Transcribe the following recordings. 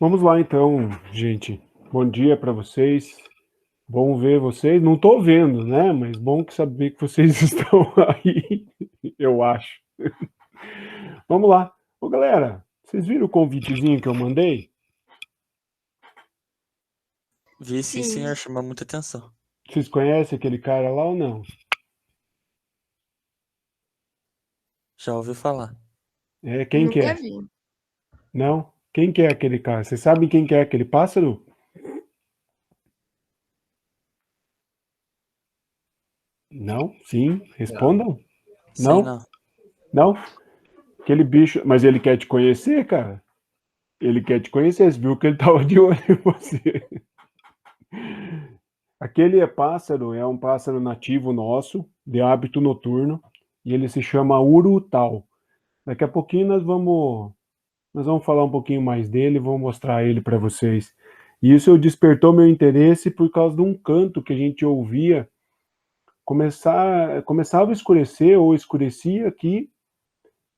Vamos lá então, gente. Bom dia para vocês. Bom ver vocês. Não estou vendo, né? Mas bom que saber que vocês estão aí, eu acho. Vamos lá. Ô, galera, vocês viram o convitezinho que eu mandei? Vi sim, Sim. senhor, chamou muita atenção. Vocês conhecem aquele cara lá ou não? Já ouvi falar. É, quem que Nunca é? vi. Não? Quem que é aquele cara? Vocês sabem quem que é aquele pássaro? Não? Sim? Respondam? Sei Não? não. Não? Aquele bicho. Mas ele quer te conhecer, cara? Ele quer te conhecer. Você viu que ele tava de olho em você. Aquele pássaro é um pássaro nativo nosso, de hábito noturno, e ele se chama urutau. Daqui a pouquinho nós vamos falar um pouquinho mais dele, vou mostrar ele para vocês. E isso despertou meu interesse por causa de um canto que a gente ouvia começava a escurecer ou escurecia aqui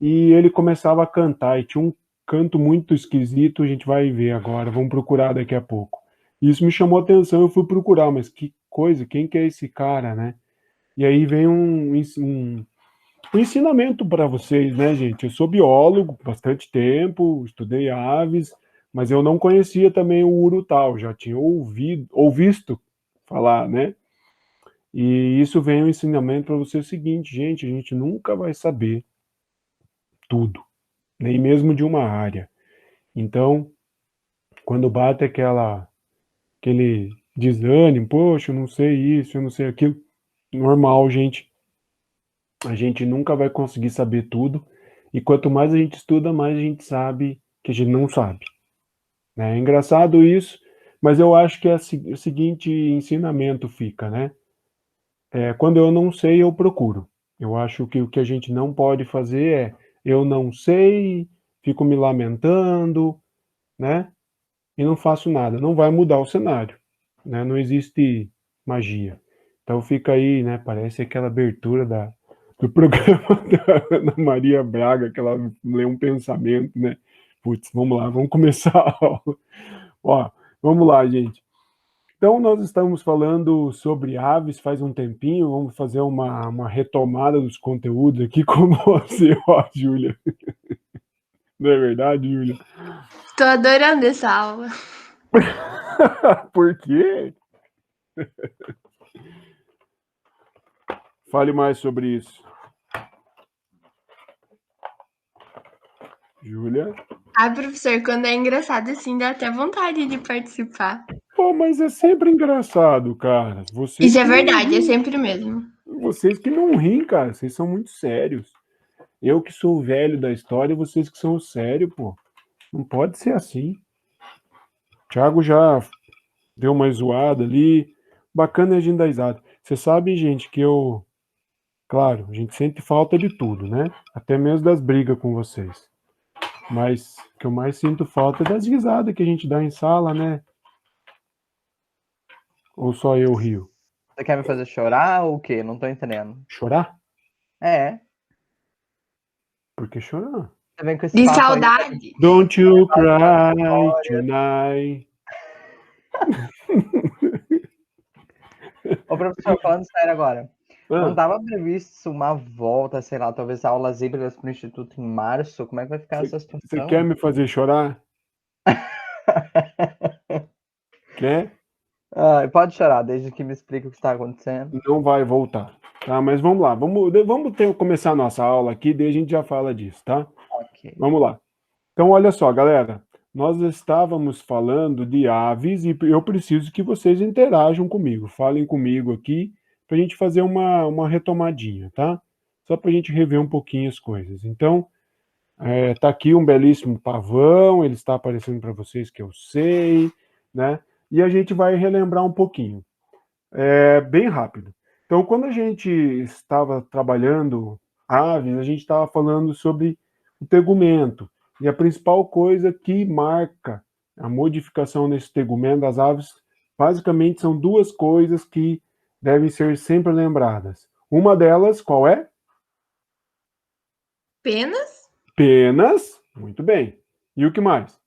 e ele começava a cantar e tinha um canto muito esquisito, a gente vai ver agora, vamos procurar daqui a pouco. Isso me chamou a atenção, eu fui procurar, mas que coisa, quem que é esse cara, né? E aí vem um ensinamento para vocês, né, gente? Eu sou biólogo, bastante tempo, estudei aves, mas eu não conhecia também o urutau, já tinha ouvido ou visto falar, né? E isso vem um ensinamento para você o seguinte, gente, a gente nunca vai saber tudo, nem mesmo de uma área. Então, quando bate aquele desânimo, poxa, eu não sei isso, eu não sei aquilo, normal, gente. A gente nunca vai conseguir saber tudo, e quanto mais a gente estuda, mais a gente sabe que a gente não sabe. Né? É engraçado isso, mas eu acho que o seguinte ensinamento fica, né? Quando eu não sei, eu procuro. Eu acho que o que a gente não pode fazer é eu não sei, fico me lamentando, né? E não faço nada. Não vai mudar o cenário, né? Não existe magia. Então fica aí, né? Parece aquela abertura do programa da Ana Maria Braga, que ela lê um pensamento, né? Putz, vamos lá, vamos começar a aula. Ó, vamos lá, gente. Então, nós estamos falando sobre aves faz um tempinho, vamos fazer uma retomada dos conteúdos aqui com você, ó, Júlia. Não é verdade, Júlia? Tô adorando essa aula. Por quê? Fale mais sobre isso. Júlia? Ai, professor, quando é engraçado assim, dá até vontade de participar. Pô, mas é sempre engraçado, cara. Isso é verdade, é sempre mesmo. Vocês que não riem, cara. Vocês são muito sérios. Eu que sou o velho da história e vocês que são os sérios, pô. Não pode ser assim. O Thiago já deu uma zoada ali. Bacana a gente dar risada. Você sabe, gente, que claro, a gente sente falta de tudo, né? Até mesmo das brigas com vocês. Mas o que eu mais sinto falta é das risadas que a gente dá em sala, né? Ou só eu rio? Você quer me fazer chorar ou o quê? Não tô entendendo. Chorar? É, Por que chorar? você vem com esse De papo aí. saudade. Don't you cry tonight. Ô, professor, falando sério agora. Não Ah, tava previsto uma volta, sei lá, talvez aulas híbridas pro Instituto em março? Como é que vai ficar essa você quer situação? me fazer chorar? Quer? Pode chorar, desde que me explique o que está acontecendo. Não vai voltar. Tá, mas vamos lá. Vamos começar a nossa aula aqui, daí a gente já fala disso, tá? Ok. Vamos lá. Então, olha só, galera. Nós estávamos falando de aves e eu preciso que vocês interajam comigo. Falem comigo aqui para a gente fazer uma retomadinha, tá? Só para a gente rever um pouquinho as coisas. Então, tá aqui um belíssimo pavão, ele está aparecendo para vocês que eu sei, né? E a gente vai relembrar um pouquinho. Bem rápido. Então, quando a gente estava trabalhando aves, a gente estava falando sobre o tegumento. E a principal coisa que marca a modificação nesse tegumento das aves, basicamente são duas coisas que devem ser sempre lembradas. Uma delas, qual é? Penas? Penas. Muito bem. E o que mais?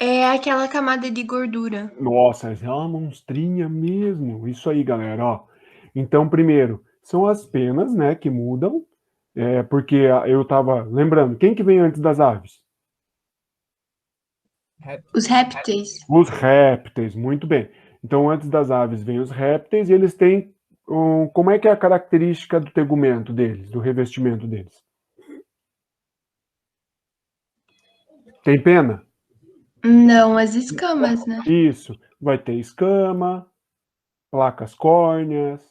É aquela camada de gordura. Nossa, essa é uma monstrinha mesmo. Isso aí, galera, ó. Então, primeiro, são as penas, né, que mudam, porque eu tava lembrando, quem que vem antes das aves? Os répteis. Os répteis, muito bem. Então, antes das aves vêm os répteis e eles têm, como é que é a característica do tegumento deles, do revestimento deles? Tem pena? Não, as escamas, né? Isso. Vai ter escama, placas córneas,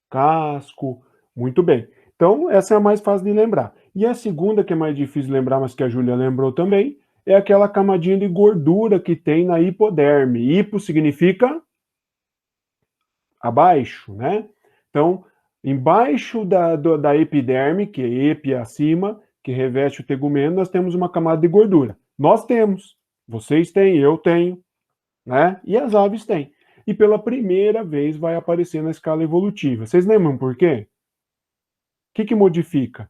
casco. Muito bem. Então, essa é a mais fácil de lembrar. E a segunda, que é mais difícil de lembrar, mas que a Júlia lembrou também, é aquela camadinha de gordura que tem na hipoderme. Hipo significa abaixo, né? Então, embaixo da epiderme, que é epi acima, que reveste o tegumento, nós temos uma camada de gordura. Nós temos, vocês têm, eu tenho, né? E as aves têm. E pela primeira vez vai aparecer na escala evolutiva. Vocês lembram por quê? O que modifica?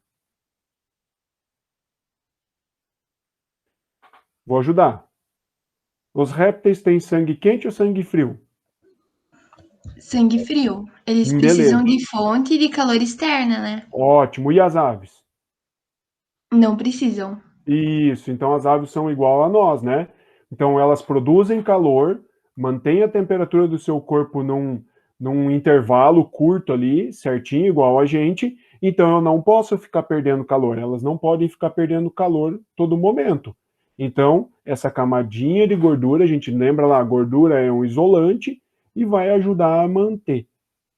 Vou ajudar. Os répteis têm sangue quente ou sangue frio? Sangue frio. Eles Beleza. precisam de fonte de calor externa, né? Ótimo. E as aves? Não precisam. Isso. Então as aves são igual a nós, né? Então elas produzem calor, mantêm a temperatura do seu corpo num intervalo curto ali, certinho, igual a gente. Então eu não posso ficar perdendo calor. Elas não podem ficar perdendo calor todo momento. Então, essa camadinha de gordura, a gente lembra lá, a gordura é um isolante e vai ajudar a manter,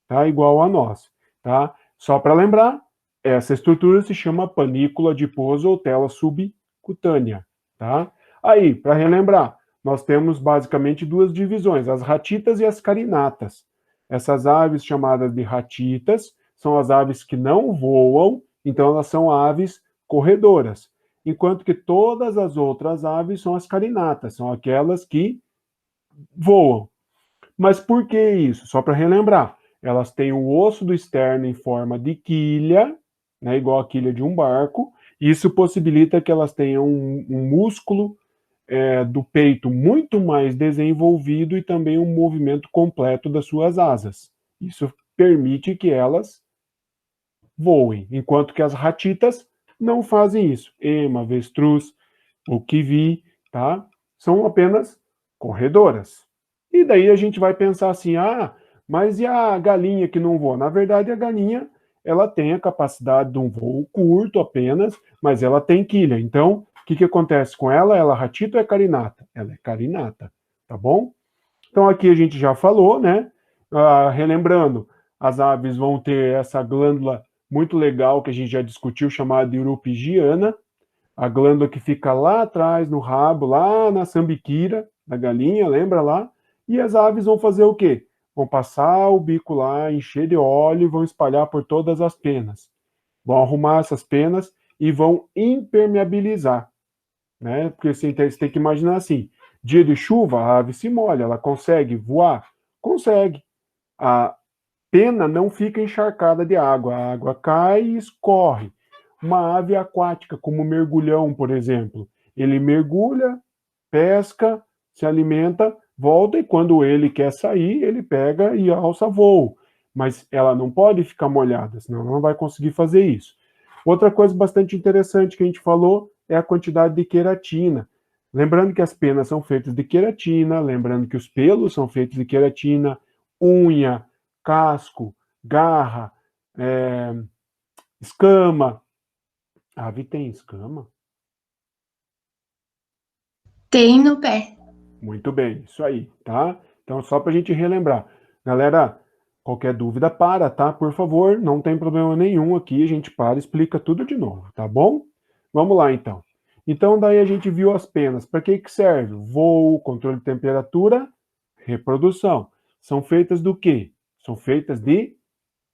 tá? Igual a nós, tá? Só para lembrar, essa estrutura se chama panícula adiposa ou tela subcutânea, tá? Aí, para relembrar, nós temos basicamente duas divisões, as ratitas e as carinatas. Essas aves chamadas de ratitas são as aves que não voam, então elas são aves corredoras, enquanto que todas as outras aves são as carinatas, são aquelas que voam. Mas por que isso? Só para relembrar, elas têm o osso do externo em forma de quilha, né, igual a quilha de um barco. Isso possibilita que elas tenham um músculo do peito muito mais desenvolvido e também um movimento completo das suas asas. Isso permite que elas voem, enquanto que as ratitas não fazem isso. Ema, avestruz, o kiwi, tá? São apenas corredoras. E daí a gente vai pensar assim, mas e a galinha que não voa? Na verdade, a galinha, ela tem a capacidade de um voo curto apenas, mas ela tem quilha. Então, o que acontece com ela? Ela é ratita ou é carinata? Ela é carinata, tá bom? Então, aqui a gente já falou, né? Relembrando, as aves vão ter essa glândula muito legal que a gente já discutiu, chamada de uropigiana, a glândula que fica lá atrás, no rabo, lá na sambiquira da galinha, lembra lá? E as aves vão fazer o quê? Vão passar o bico lá, encher de óleo e vão espalhar por todas as penas. Vão arrumar essas penas e vão impermeabilizar, né? Porque você tem que imaginar assim, dia de chuva, a ave se molha, ela consegue voar? Consegue. A pena não fica encharcada de água, a água cai e escorre. Uma ave aquática, como o mergulhão, por exemplo, ele mergulha, pesca, se alimenta, volta e quando ele quer sair, ele pega e alça voo. Mas ela não pode ficar molhada, senão ela não vai conseguir fazer isso. Outra coisa bastante interessante que a gente falou é a quantidade de queratina. Lembrando que as penas são feitas de queratina, lembrando que os pelos são feitos de queratina, unha, casco, garra, escama. A ave tem escama? Tem no pé. Muito bem, isso aí, tá? Então, só para a gente relembrar. Galera, qualquer dúvida, tá? Por favor, não tem problema nenhum aqui, a gente para e explica tudo de novo, tá bom? Vamos lá, então. Então, daí a gente viu as penas. Para que serve? Voo, controle de temperatura, reprodução. São feitas do quê? São feitas de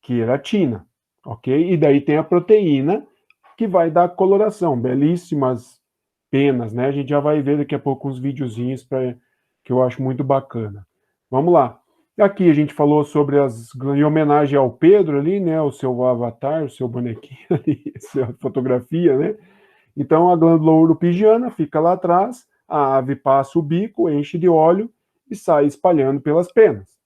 queratina, ok? E daí tem a proteína, que vai dar coloração. Belíssimas penas, né? A gente já vai ver daqui a pouco uns videozinhos que eu acho muito bacana. Vamos lá. Aqui a gente falou sobre em homenagem ao Pedro ali, né? O seu avatar, o seu bonequinho ali, a sua fotografia, né? Então a glândula uropigiana fica lá atrás, a ave passa o bico, enche de óleo e sai espalhando pelas penas.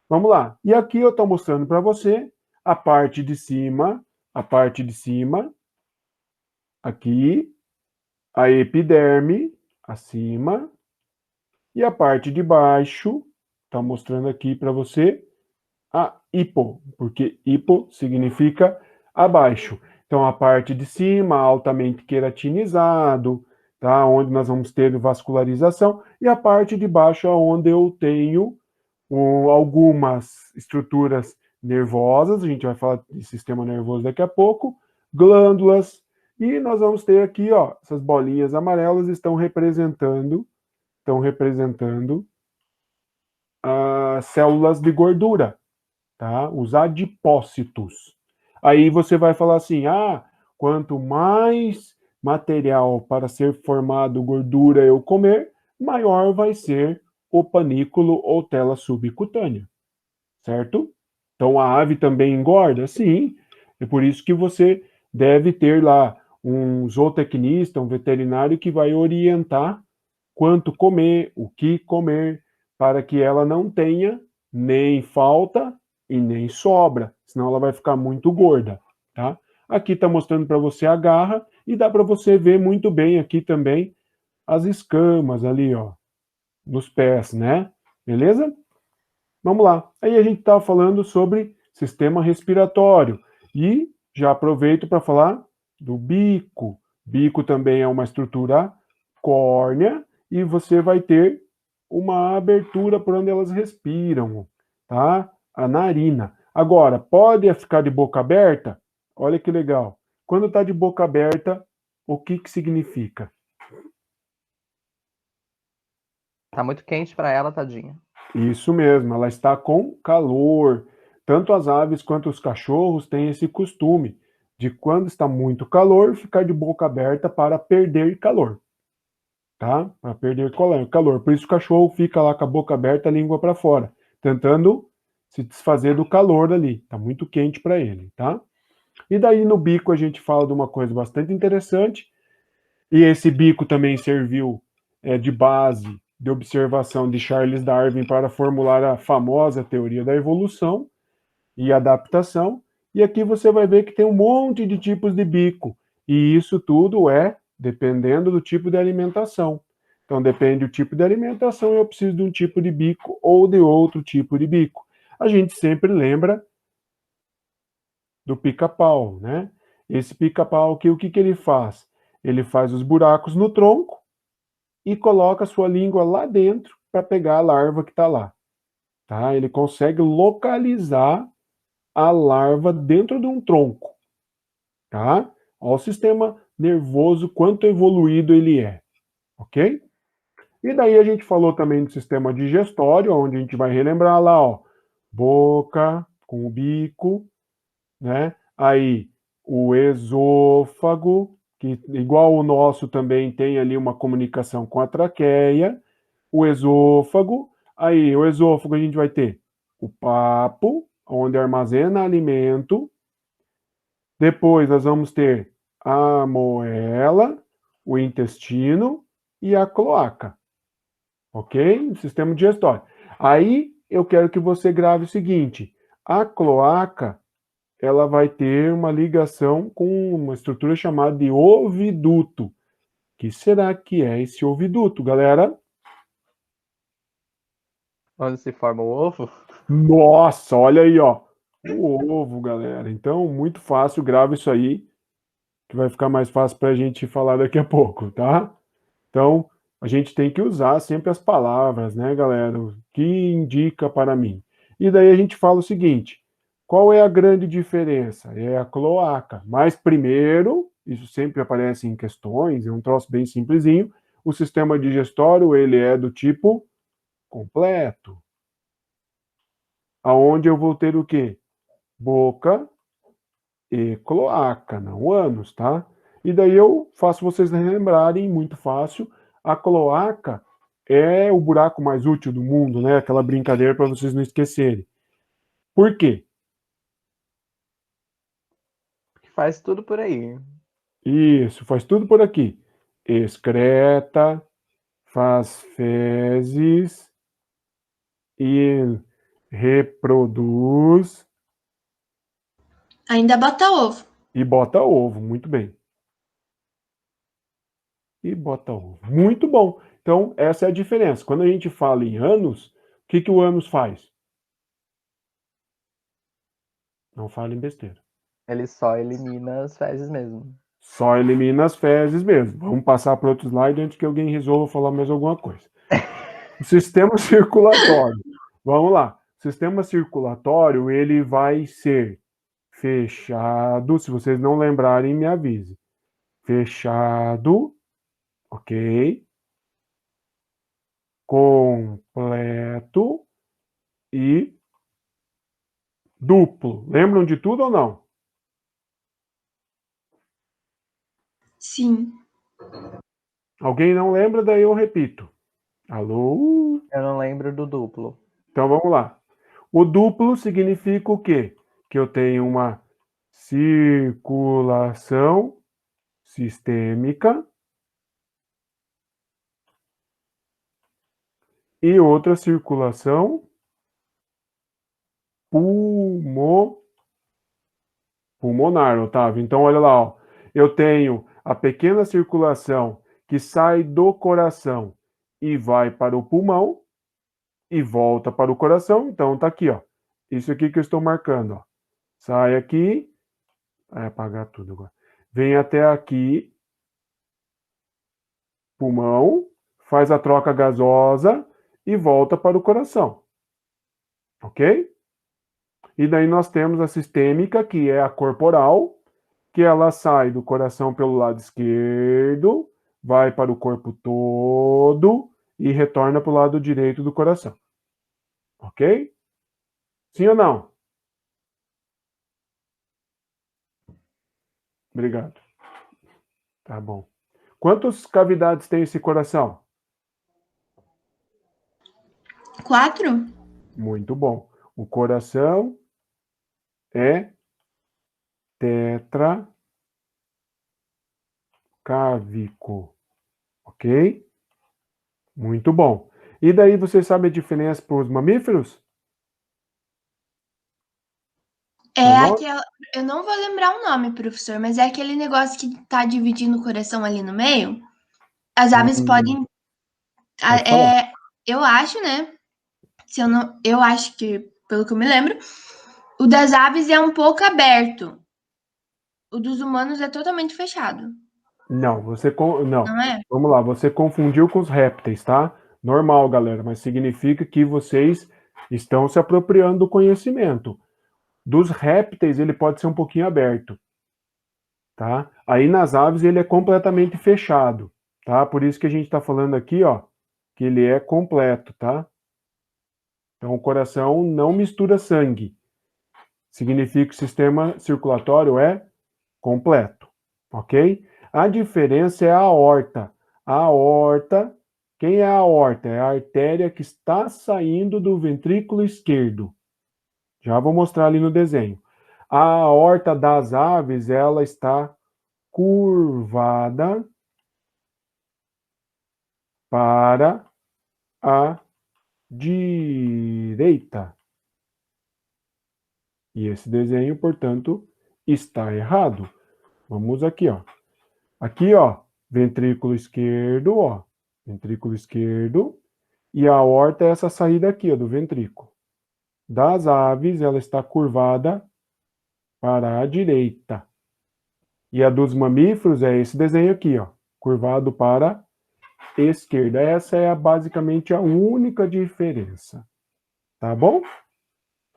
Vamos lá. E aqui eu estou mostrando para você a parte de cima, aqui, a epiderme, acima, e a parte de baixo, está mostrando aqui para você, a hipo, porque hipo significa abaixo. Então, a parte de cima, altamente queratinizado, tá? Onde nós vamos ter vascularização, e a parte de baixo, onde eu tenho algumas estruturas nervosas, a gente vai falar de sistema nervoso daqui a pouco, glândulas, e nós vamos ter aqui, ó, essas bolinhas amarelas estão representando as células de gordura, tá? Os adipócitos. Aí você vai falar assim, quanto mais material para ser formado gordura eu comer, maior vai ser o panículo ou tela subcutânea, certo? Então a ave também engorda? Sim, é por isso que você deve ter lá um zootecnista, um veterinário que vai orientar quanto comer, o que comer, para que ela não tenha nem falta e nem sobra, senão ela vai ficar muito gorda, tá? Aqui está mostrando para você a garra e dá para você ver muito bem aqui também as escamas ali, ó, nos pés, né? Beleza? Vamos lá. Aí a gente estava falando sobre sistema respiratório e já aproveito para falar do bico. Bico também é uma estrutura córnea e você vai ter uma abertura por onde elas respiram, tá? A narina. Agora, pode ficar de boca aberta? Olha que legal. Quando está de boca aberta, o que significa? Tá muito quente para ela, tadinha. Isso mesmo, ela está com calor. Tanto as aves quanto os cachorros têm esse costume de, quando está muito calor, ficar de boca aberta para perder calor. Tá? Para perder calor. Por isso o cachorro fica lá com a boca aberta, a língua para fora, tentando se desfazer do calor ali. Está muito quente para ele, tá? E daí no bico a gente fala de uma coisa bastante interessante, e esse bico também serviu de base de observação de Charles Darwin para formular a famosa teoria da evolução e adaptação. E aqui você vai ver que tem um monte de tipos de bico. E isso tudo é dependendo do tipo de alimentação. Então, depende do tipo de alimentação, eu preciso de um tipo de bico ou de outro tipo de bico. A gente sempre lembra do pica-pau, né? Esse pica-pau aqui, o que ele faz? Ele faz os buracos no tronco e coloca a sua língua lá dentro para pegar a larva que está lá. Tá? Ele consegue localizar a larva dentro de um tronco. Tá? Olha o sistema nervoso, quanto evoluído ele é. Ok? E daí a gente falou também do sistema digestório, onde a gente vai relembrar lá, ó, boca com o bico, né? Aí o esôfago, que igual o nosso também tem ali uma comunicação com a traqueia, o esôfago, aí o esôfago a gente vai ter o papo, onde armazena alimento, depois nós vamos ter a moela, o intestino e a cloaca, ok? Sistema digestório. Aí eu quero que você grave o seguinte, a cloaca ela vai ter uma ligação com uma estrutura chamada de oviduto. O que será que é esse oviduto, galera? Onde se forma o ovo? Nossa, olha aí, ó. O ovo, galera. Então, muito fácil, grava isso aí, que vai ficar mais fácil para a gente falar daqui a pouco, tá? Então, a gente tem que usar sempre as palavras, né, galera? O que indica para mim. E daí a gente fala o seguinte: qual é a grande diferença? É a cloaca. Mas primeiro, isso sempre aparece em questões, é um troço bem simplesinho, o sistema digestório, ele é do tipo completo. Aonde eu vou ter o quê? Boca e cloaca, não ânus, tá? E daí eu faço vocês lembrarem, muito fácil, a cloaca é o buraco mais útil do mundo, né? Aquela brincadeira para vocês não esquecerem. Por quê? Faz tudo por aí. Isso, faz tudo por aqui. Excreta, faz fezes e reproduz Ainda bota ovo. e bota ovo. Muito bem. E bota ovo. Muito bom. Então, essa é a diferença. Quando a gente fala em anos, o que, que o anos faz? Não fale em besteira. Ele só elimina as fezes mesmo. Só elimina as fezes mesmo. Vamos passar para outro slide antes que alguém resolva falar mais alguma coisa. O sistema circulatório. Vamos lá. O sistema circulatório, ele vai ser fechado. Se vocês não lembrarem, me avise. Fechado. Ok. Completo e duplo. Lembram de tudo ou não? Sim. Alguém não lembra, daí eu repito. Alô? Eu não lembro do duplo. Então vamos lá. O duplo significa o quê? Que eu tenho uma circulação sistêmica e outra circulação pulmonar, Otávio. Então, olha lá, ó. Eu tenho a pequena circulação que sai do coração e vai para o pulmão e volta para o coração. Então, tá aqui, ó. Isso aqui que eu estou marcando, ó. Sai aqui. Vai apagar tudo agora. Vem até aqui, pulmão, faz a troca gasosa e volta para o coração. Ok? E daí nós temos a sistêmica, que é a corporal, que ela sai do coração pelo lado esquerdo, vai para o corpo todo e retorna para o lado direito do coração. Ok? Sim ou não? Obrigado. Tá bom. Quantas cavidades tem esse coração? 4? Muito bom. O coração é tetracávico. Ok? Muito bom. E daí você sabe a diferença para os mamíferos? É Não? aquela. Eu não vou lembrar o nome, professor, mas é aquele negócio que tá dividindo o coração ali no meio. As aves podem. Pode falar. Eu acho, né? Se eu não. Eu acho que, pelo que eu me lembro, o das aves é um pouco aberto. O dos humanos é totalmente fechado. Não, não. Não é? Vamos lá, você confundiu com os répteis, tá? Normal, galera, mas significa que vocês estão se apropriando do conhecimento. Dos répteis, ele pode ser um pouquinho aberto, tá? Aí nas aves ele é completamente fechado, tá? Por isso que a gente está falando aqui, ó, que ele é completo, tá? Então o coração não mistura sangue. Significa que o sistema circulatório é completo, ok? A diferença é a aorta. A aorta, quem é a aorta? É a artéria que está saindo do ventrículo esquerdo. Já vou mostrar ali no desenho. A aorta das aves, ela está curvada para a direita. E esse desenho, portanto, está errado. Vamos aqui, ó. Aqui, ó, ventrículo esquerdo, ó. Ventrículo esquerdo. E a aorta é essa saída aqui, ó, do ventrículo. Das aves, ela está curvada para a direita. E a dos mamíferos é esse desenho aqui, ó. Curvado para a esquerda. Essa é basicamente a única diferença. Tá bom?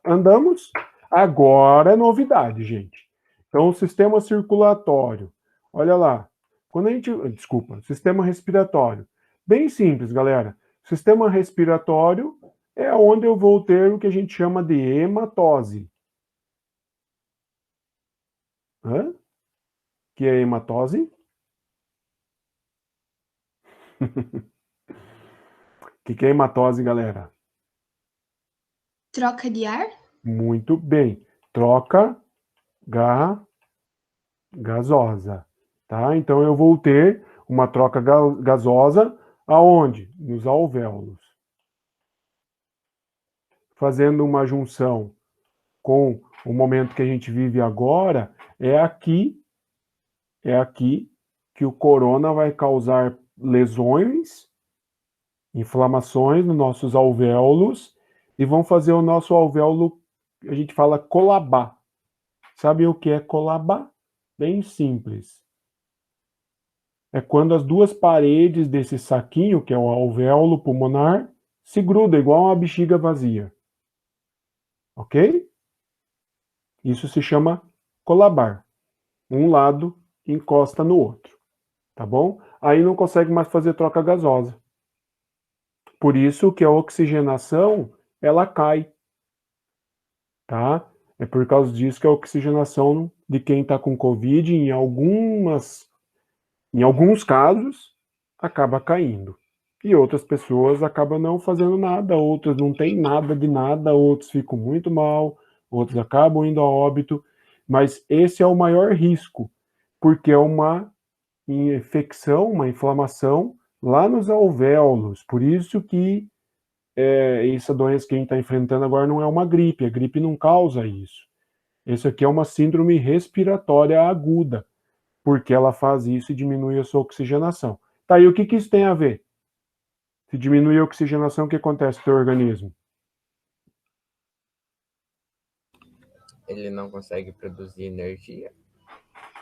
Andamos? Agora é novidade, gente. Então, o sistema circulatório. Olha lá. Quando a gente. Desculpa, sistema respiratório. Bem simples, galera. Sistema respiratório é onde eu vou ter o que a gente chama de hematose. Hã? Que é hematose? O que é hematose, galera? Troca de ar? Muito bem. Troca gasosa. Tá? Então eu vou ter uma troca gasosa Aonde? Nos alvéolos. Fazendo uma junção com o momento que a gente vive agora, é aqui que o corona vai causar lesões, inflamações nos nossos alvéolos e vão fazer o nosso alvéolo, a gente fala colabar. Sabe o que é colabar? Bem simples. É quando as duas paredes desse saquinho, que é o alvéolo pulmonar, se grudam igual uma bexiga vazia. Ok? Isso se chama colabar. Um lado encosta no outro. Tá bom? Aí não consegue mais fazer troca gasosa. Por isso que a oxigenação, ela cai. Tá? É por causa disso que a oxigenação de quem está com Covid, em alguns casos, acaba caindo. E outras pessoas acabam não fazendo nada, outras não têm nada de nada, outros ficam muito mal, outros acabam indo a óbito. Mas esse é o maior risco, porque é uma infecção, uma inflamação lá nos alvéolos. Por isso que essa doença que a gente está enfrentando agora não é uma gripe. A gripe não causa isso. Isso aqui é uma síndrome respiratória aguda, porque ela faz isso e diminui a sua oxigenação. Tá, e o que isso tem a ver? Se diminui a oxigenação, o que acontece no teu organismo? Ele não consegue produzir energia.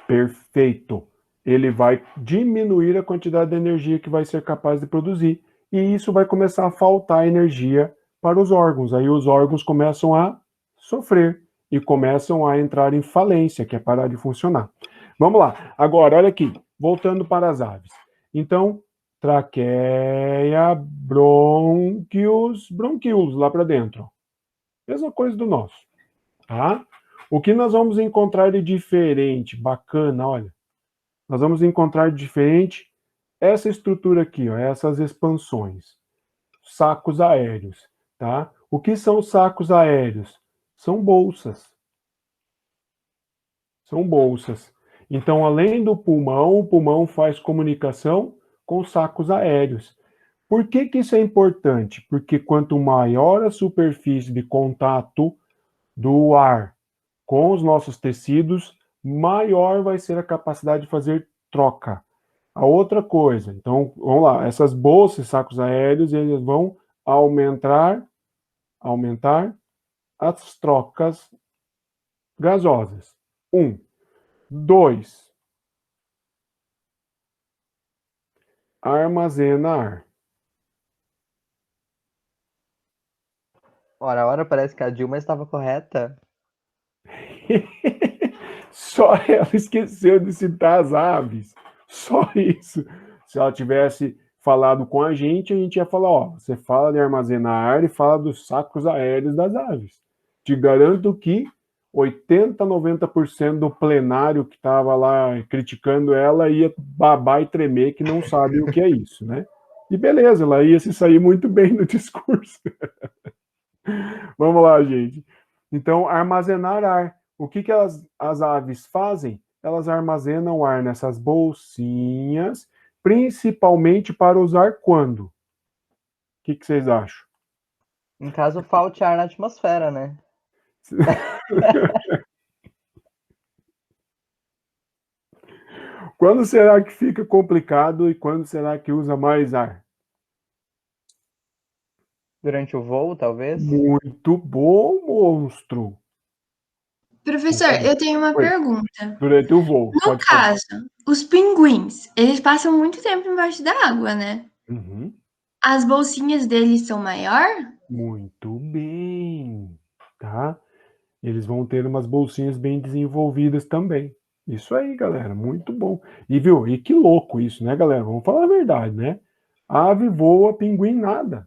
Perfeito. Ele vai diminuir a quantidade de energia que vai ser capaz de produzir. E isso vai começar a faltar energia para os órgãos. Aí os órgãos começam a sofrer e começam a entrar em falência, que é parar de funcionar. Vamos lá. Agora, olha aqui. Voltando para as aves. Então, traqueia, bronquíolos lá para dentro. Mesma coisa do nosso. Tá? O que nós vamos encontrar de diferente, bacana, olha. Nós vamos encontrar de diferente essa estrutura aqui, ó, essas expansões. Sacos aéreos, tá? O que são sacos aéreos? São bolsas. São bolsas. Então, além do pulmão, o pulmão faz comunicação com os sacos aéreos. Por que isso é importante? Porque quanto maior a superfície de contato do ar com os nossos tecidos, maior vai ser a capacidade de fazer troca. A outra coisa, então, vamos lá, essas bolsas, sacos aéreos, eles vão aumentar as trocas gasosas. 1. 2. Armazena ar. Ora, parece que a Dilma estava correta. Só ela esqueceu de citar as aves. Só isso. Se ela tivesse falado com a gente ia falar, ó, você fala de armazenar ar e fala dos sacos aéreos das aves. Te garanto que 80, 90% do plenário que estava lá criticando ela ia babar e tremer que não sabe o que é isso, né? E beleza, ela ia se sair muito bem no discurso. Vamos lá, gente. Então, armazenar ar. O que as aves fazem? Elas armazenam ar nessas bolsinhas, principalmente para usar quando? O que vocês acham? Em caso falte ar na atmosfera, né? Quando será que fica complicado e quando será que usa mais ar? Durante o voo, talvez? Muito bom, monstro. Professor, eu tenho uma Oi. pergunta. Durante o voo, No pode falar. caso, os pinguins, eles passam muito tempo embaixo da água, né? Uhum. As bolsinhas deles são maior? Muito bem, tá? Eles vão ter umas bolsinhas bem desenvolvidas também. Isso aí, galera, muito bom. E viu, e que louco isso, né, galera? Vamos falar a verdade, né? Ave voa, pinguim nada.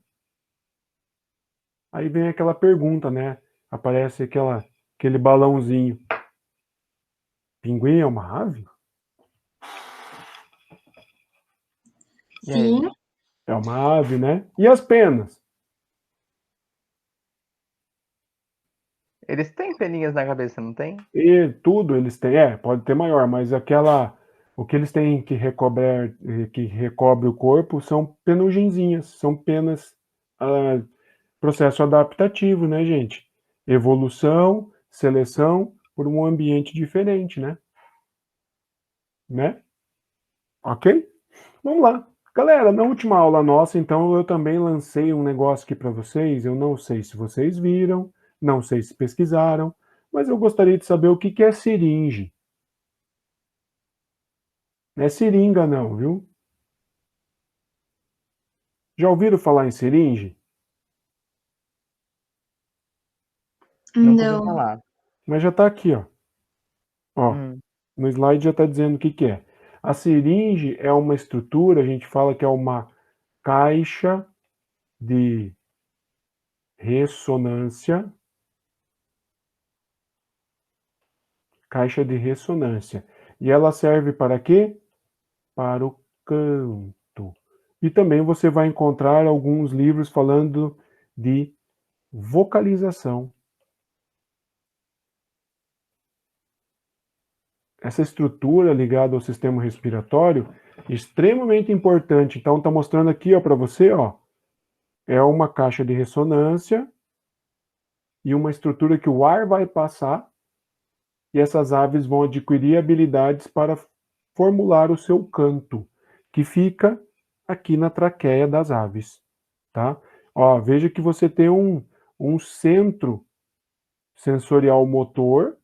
Aí vem aquela pergunta, né? Aparece aquele balãozinho. Pinguim é uma ave? Sim. É uma ave, né? E as penas? Eles têm peninhas na cabeça, não tem? E tudo eles têm. Pode ter maior, mas O que eles têm que recobre o corpo são penugenzinhas, são penas, processo adaptativo, né, gente? Evolução, seleção por um ambiente diferente, né? Ok? Vamos lá. Galera, na última aula nossa, então, eu também lancei um negócio aqui para vocês. Eu não sei se vocês viram, não sei se pesquisaram, mas eu gostaria de saber o que é seringe. Não é seringa, não, viu? Já ouviram falar em seringe? Nunca ouvi Não. falar. Mas já está aqui, ó. Ó, Hum. no slide já está dizendo o que é. A seringe é uma estrutura, a gente fala que é uma caixa de ressonância. Caixa de ressonância. E ela serve para quê? Para o canto. E também você vai encontrar alguns livros falando de vocalização. Essa estrutura ligada ao sistema respiratório é extremamente importante. Então está mostrando aqui, ó, para você, ó, é uma caixa de ressonância e uma estrutura que o ar vai passar e essas aves vão adquirir habilidades para formular o seu canto, que fica aqui na traqueia das aves, tá? Ó, veja que você tem um centro sensorial motor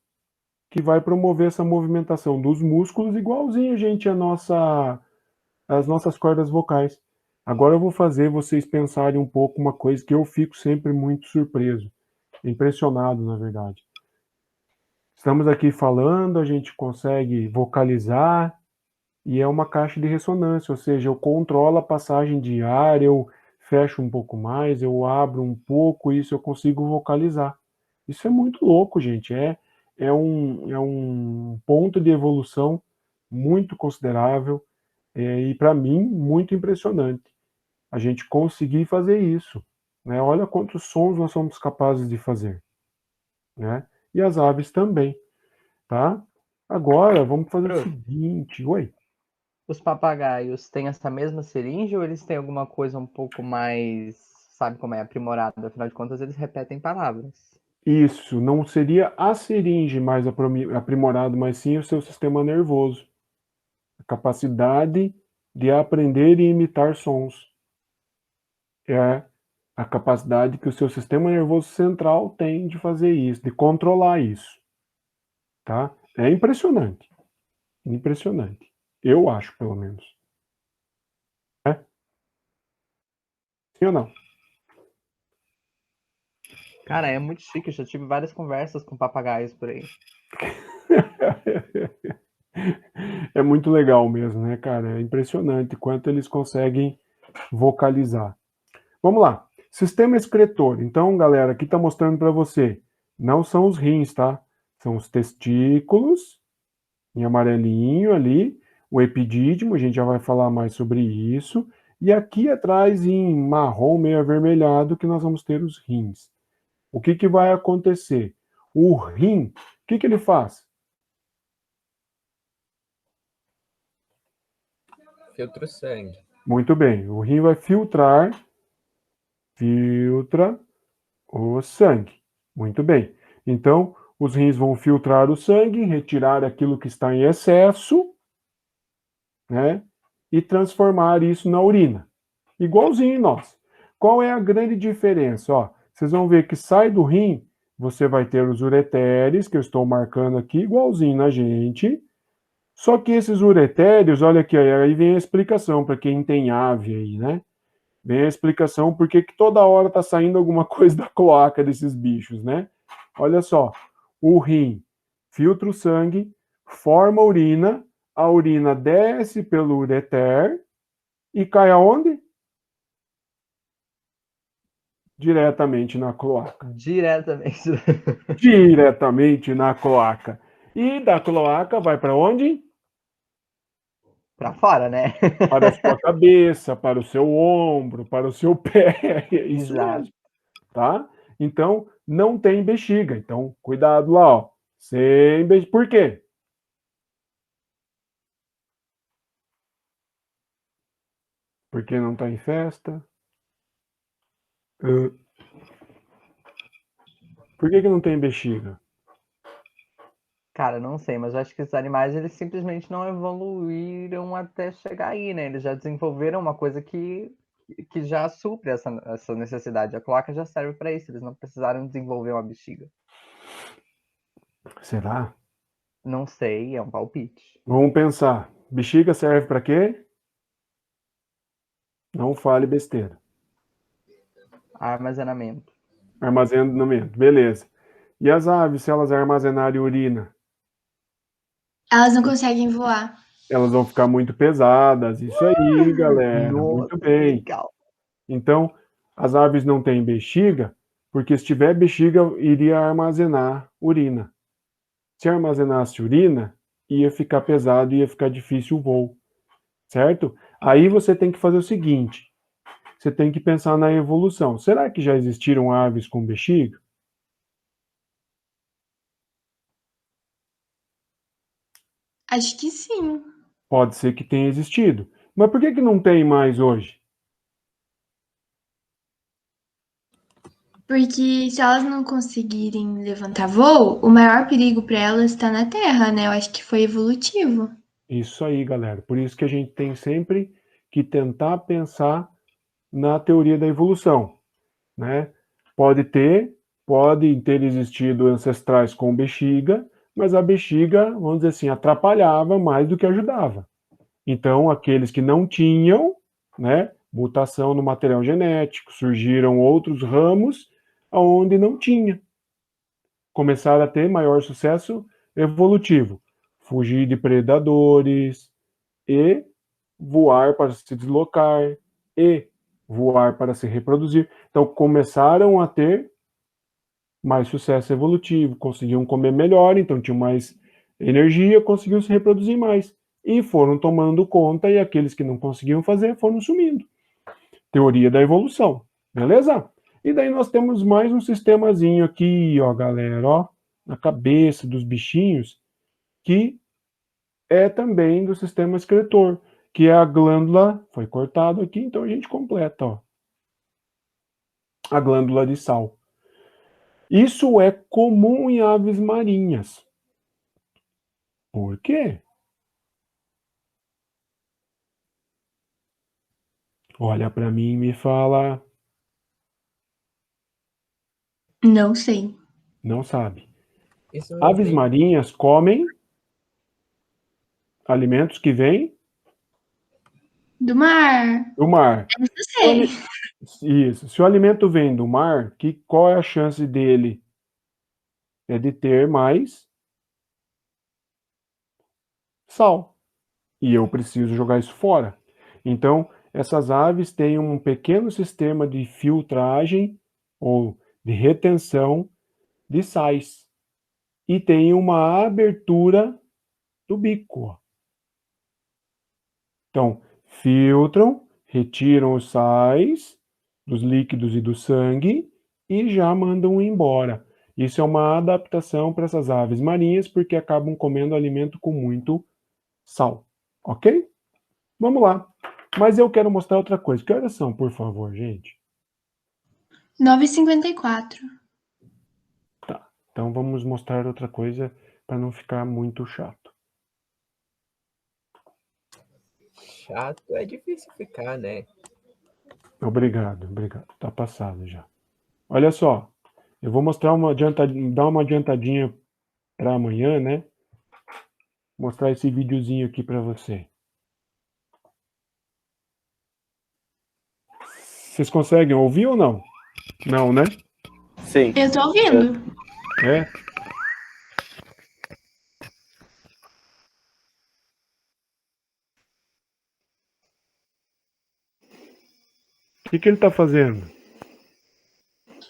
que vai promover essa movimentação dos músculos igualzinho, gente, as nossas cordas vocais. Agora eu vou fazer vocês pensarem um pouco uma coisa que eu fico sempre muito surpreso, impressionado, na verdade. Estamos aqui falando, a gente consegue vocalizar e é uma caixa de ressonância, ou seja, eu controlo a passagem de ar, eu fecho um pouco mais, eu abro um pouco, isso eu consigo vocalizar. Isso é muito louco, gente. É um ponto de evolução muito considerável e, para mim, muito impressionante. A gente conseguir fazer isso. Né? Olha quantos sons nós somos capazes de fazer. Né? E as aves também. Tá? Agora, vamos fazer o Bruno, seguinte. Oi. os papagaios têm essa mesma seringe ou eles têm alguma coisa um pouco mais, sabe como é, aprimorada? Afinal de contas, eles repetem palavras. Isso, não seria a seringe mais aprimorado, mas sim o seu sistema nervoso. A capacidade de aprender e imitar sons. É a capacidade que o seu sistema nervoso central tem de fazer isso, de controlar isso. Tá? É impressionante. Impressionante. Eu acho, pelo menos. É? Sim ou não? Cara, é muito chique. Eu já tive várias conversas com papagaios por aí. É muito legal mesmo, né, cara? É impressionante quanto eles conseguem vocalizar. Vamos lá. Sistema excretor. Então, galera, aqui está mostrando para você. Não são os rins, tá? São os testículos, em amarelinho ali. O epidídimo, a gente já vai falar mais sobre isso. E aqui atrás, em marrom meio avermelhado, que nós vamos ter os rins. O que vai acontecer? O rim, o que ele faz? Filtra o sangue. Muito bem. O rim vai filtra o sangue. Muito bem. Então, os rins vão filtrar o sangue, retirar aquilo que está em excesso, né? E transformar isso na urina. Igualzinho em nós. Qual é a grande diferença? Ó, vocês vão ver que sai do rim, você vai ter os ureteres, que eu estou marcando aqui, igualzinho na gente. Só que esses ureteres, olha aqui, aí vem a explicação para quem tem ave aí, né? Vem a explicação por que toda hora está saindo alguma coisa da cloaca desses bichos, né? Olha só, o rim filtra o sangue, forma a urina desce pelo ureter e cai aonde? Diretamente na cloaca. Diretamente. Diretamente na cloaca. E da cloaca vai para onde? Pra fora, né? Para a sua cabeça, para o seu ombro, para o seu pé. É isso Exato. mesmo, tá? Então, não tem bexiga. Então, cuidado lá, ó. Sem bexiga. Por quê? Porque não tá em festa? Ah, por que não tem bexiga? Cara, não sei, mas eu acho que esses animais eles simplesmente não evoluíram até chegar aí, né? Eles já desenvolveram uma coisa que já supre essa necessidade. A cloaca já serve para isso, eles não precisaram desenvolver uma bexiga. Será? Não sei, é um palpite. Vamos pensar. Bexiga serve para quê? Não fale besteira. Armazenamento. Armazenamento, beleza. E as aves, se elas armazenarem urina? Elas não conseguem voar. Elas vão ficar muito pesadas. Isso aí, galera. Muito Nossa, que bem. legal. Então, as aves não têm bexiga, porque se tiver bexiga, iria armazenar urina. Se armazenasse urina, ia ficar pesado, ia ficar difícil o voo, certo? Aí você tem que fazer o seguinte: você tem que pensar na evolução. Será que já existiram aves com bexiga? Acho que sim. Pode ser que tenha existido. Mas por que não tem mais hoje? Porque se elas não conseguirem levantar voo, o maior perigo para elas está na Terra, né? Eu acho que foi evolutivo. Isso aí, galera. Por isso que a gente tem sempre que tentar pensar na teoria da evolução, né? Pode ter existido ancestrais com bexiga, mas a bexiga, vamos dizer assim, atrapalhava mais do que ajudava. Então, aqueles que não tinham, né, mutação no material genético, surgiram outros ramos onde não tinha. Começaram a ter maior sucesso evolutivo. Fugir de predadores e voar para se deslocar e voar para se reproduzir. Então, começaram a ter mais sucesso evolutivo, conseguiam comer melhor, então tinham mais energia, conseguiam se reproduzir mais. E foram tomando conta, e aqueles que não conseguiam fazer foram sumindo. Teoria da evolução, beleza? E daí nós temos mais um sistemazinho aqui, ó, galera, ó, na cabeça dos bichinhos, que é também do sistema excretor, que é a glândula, foi cortado aqui, então a gente completa, ó, a glândula de sal. Isso é comum em aves marinhas. Por quê? Olha para mim e me fala, Não sei. não sabe. Isso não Aves tem. marinhas comem alimentos que vêm Do mar. do mar. Não Se o sei. ali- Isso. Se o alimento vem do mar, qual é a chance dele? É de ter mais sal. E eu preciso jogar isso fora. Então, essas aves têm um pequeno sistema de filtragem ou de retenção de sais. E tem uma abertura do bico. Ó. Então, filtram, retiram os sais dos líquidos e do sangue e já mandam embora. Isso é uma adaptação para essas aves marinhas porque acabam comendo alimento com muito sal. Ok? Vamos lá. Mas eu quero mostrar outra coisa. Que horas são, por favor, gente? 9h54. Tá. Então vamos mostrar outra coisa para não ficar muito chato. Chato é difícil ficar, né? Obrigado, obrigado. Tá passado já. Olha só. Eu vou mostrar dar uma adiantadinha para amanhã, né? Mostrar esse videozinho aqui para você. Vocês conseguem ouvir ou não? Não, né? Sim. Eu tô ouvindo. É? O que ele tá fazendo?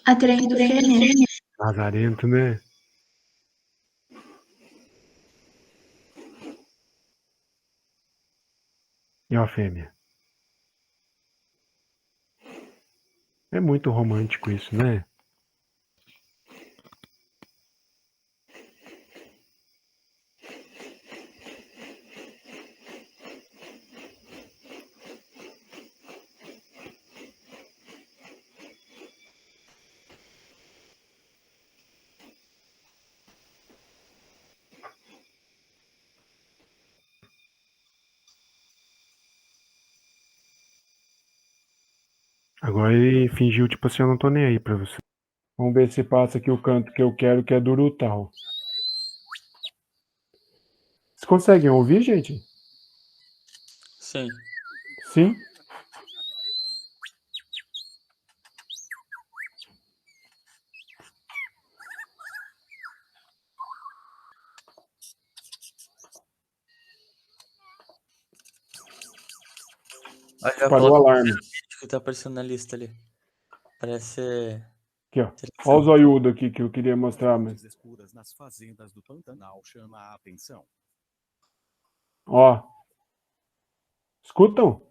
Atraindo fêmea. Lazarento, né? E a fêmea? É muito romântico isso, né? Agora ele fingiu, tipo assim, eu não tô nem aí pra você. Vamos ver se passa aqui o canto que eu quero, que é do Urutau. Vocês conseguem ouvir, gente? Sim. Sim? Olha a Parou o placa alarme. que tá aparecendo na lista ali. Parece Aqui, ó. Olha o televisão. zoiudo aqui que eu queria mostrar, mas... escuras nas fazendas do Pantanal chama a atenção. Ó. Escutam?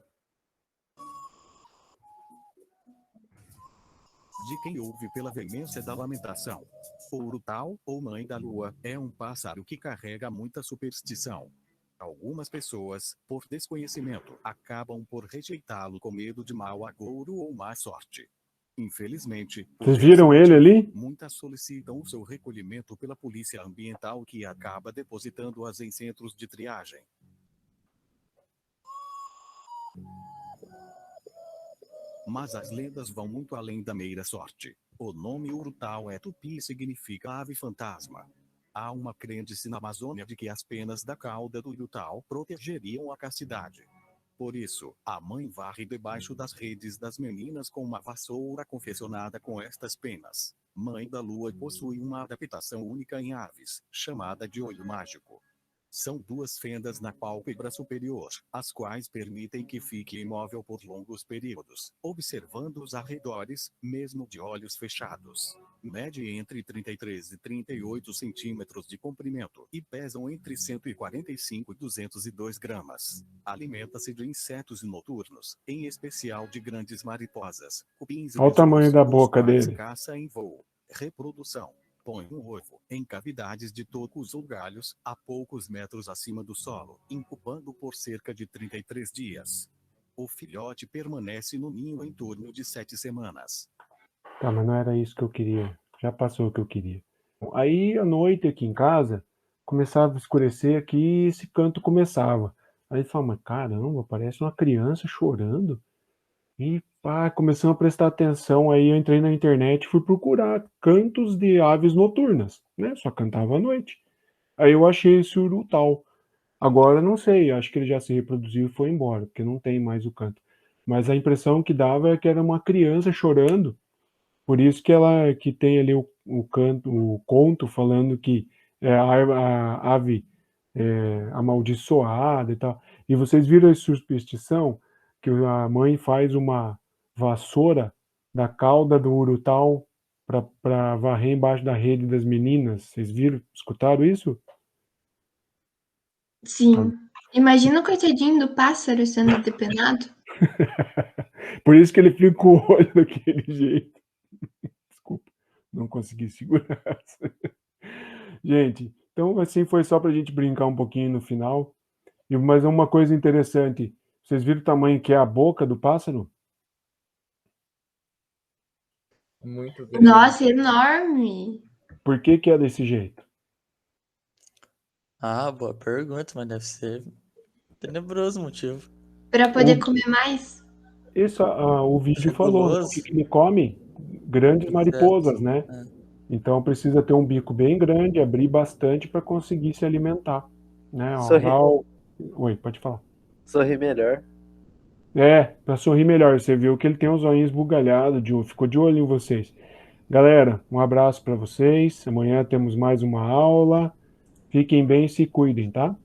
De quem ouve pela veemência da lamentação. O Urutau, ou Mãe da Lua, é um pássaro que carrega muita superstição. Algumas pessoas, por desconhecimento, acabam por rejeitá-lo com medo de mau agouro ou má sorte. Infelizmente, por Vocês esse viram ele motivo, ali? muitas solicitam o seu recolhimento pela polícia ambiental, que acaba depositando-as em centros de triagem. Mas as lendas vão muito além da mera sorte. O nome Urutau é tupi e significa ave fantasma. Há uma crença na Amazônia de que as penas da cauda do Urutau protegeriam a castidade. Por isso, a mãe varre debaixo das redes das meninas com uma vassoura confeccionada com estas penas. Mãe da Lua possui uma adaptação única em aves, chamada de olho mágico. São duas fendas na pálpebra superior, as quais permitem que fique imóvel por longos períodos, observando os arredores, mesmo de olhos fechados. Mede entre 33 e 38 centímetros de comprimento e pesam entre 145 e 202 gramas. Alimenta-se de insetos noturnos, em especial de grandes mariposas, cupins e Olha o tamanho da os boca quais dele. caça em voo. Reprodução. Põe um ovo em cavidades de tocos ou galhos, a poucos metros acima do solo, incubando por cerca de 33 dias. O filhote permanece no ninho em torno de 7 semanas. Tá, mas não era isso que eu queria. Já passou o que eu queria. Aí, à noite, aqui em casa, começava a escurecer aqui e esse canto começava. Aí fala, mas caramba, parece uma criança chorando. E pá, começamos a prestar atenção. Aí eu entrei na internet e fui procurar cantos de aves noturnas, né? Só cantava à noite. Aí eu achei esse urutau. Agora não sei, acho que ele já se reproduziu e foi embora, porque não tem mais o canto. Mas a impressão que dava é que era uma criança chorando. Por isso que ela que tem ali o canto, o conto falando que é a ave amaldiçoada e tal. E vocês viram a superstição que a mãe faz uma vassoura da cauda do urutau para varrer embaixo da rede das meninas. Vocês viram? Escutaram isso? Sim. Imagina o coitadinho do pássaro sendo depenado. Por isso que ele fica com o olho daquele jeito. Desculpa, não consegui segurar. Gente, então assim foi só para a gente brincar um pouquinho no final. Mas uma coisa interessante, vocês viram o tamanho que é a boca do pássaro? Muito grande. Nossa, enorme. Por que que é desse jeito? Ah, boa pergunta, mas deve ser tenebroso o motivo. Para poder comer mais? Isso o vídeo É falou, né? O guloso. que ele come? Grandes mariposas, Insetos. né? É. Então precisa ter um bico bem grande, abrir bastante para conseguir se alimentar, né? Oi, pode falar. Sorri melhor. Para sorrir melhor. Você viu que ele tem os olhinhos esbugalhados, ficou de olho em vocês. Galera, um abraço para vocês. Amanhã temos mais uma aula. Fiquem bem e se cuidem, tá?